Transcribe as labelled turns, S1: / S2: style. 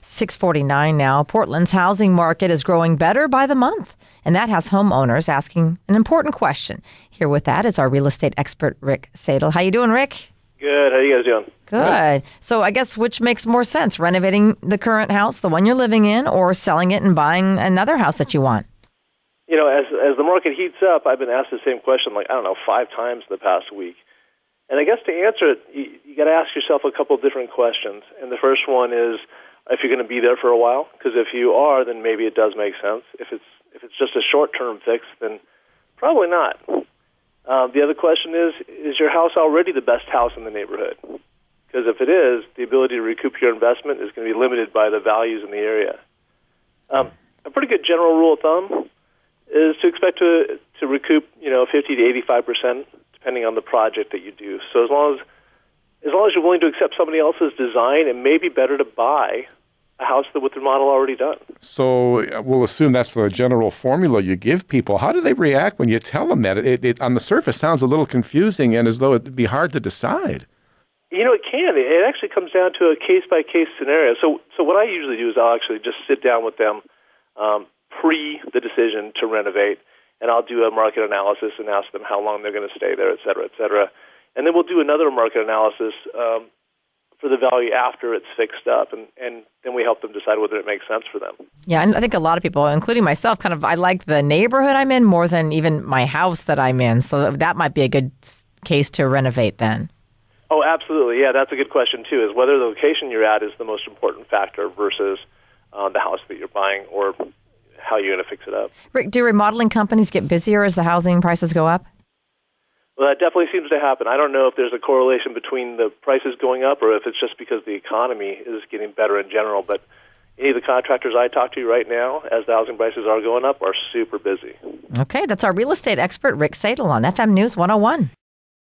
S1: 6:49 now. Portland's housing market is growing better by the month, and that has homeowners asking an important question. Here with that is our real estate expert, Rick Sadel. How you doing, Rick?
S2: Good. How you guys doing?
S1: Good. So I guess which makes more sense, renovating the current house, the one you're living in, or selling it and buying another house that you want?
S2: You know, as the market heats up, I've been asked the same question, 5 times in the past week. And I guess to answer it, you got to ask yourself a couple of different questions. And the first one is if you're going to be there for a while, because if you are, then maybe it does make sense. If it's just a short-term fix, then probably not. The other question is your house already the best house in the neighborhood? Because if it is, the ability to recoup your investment is going to be limited by the values in the area. A pretty good general rule of thumb is to expect to recoup, 50 to 85%, depending on the project that you do. So as long as you're willing to accept somebody else's design, it may be better to buy a house with the model already done.
S3: So we'll assume that's the general formula you give people. How do they react when you tell them that? It on the surface sounds a little confusing and as though it'd be hard to decide.
S2: It can. It actually comes down to a case-by-case scenario. So what I usually do is I'll actually just sit down with them pre the decision to renovate, and I'll do a market analysis and ask them how long they're going to stay there, et cetera, et cetera. And then we'll do another market analysis for the value after it's fixed up, and then we help them decide whether it makes sense for them.
S1: Yeah, and I think a lot of people, including myself, I like the neighborhood I'm in more than even my house that I'm in. So that might be a good case to renovate then.
S2: Oh, absolutely. Yeah, that's a good question, too, is whether the location you're at is the most important factor versus the house that you're buying or how you're going to fix it up.
S1: Rick, do remodeling companies get busier as the housing prices go up?
S2: Well, that definitely seems to happen. I don't know if there's a correlation between the prices going up or if it's just because the economy is getting better in general. But any of the contractors I talk to right now, as the housing prices are going up, are super busy.
S1: Okay, that's our real estate expert, Rick Sadel, on FM News 101.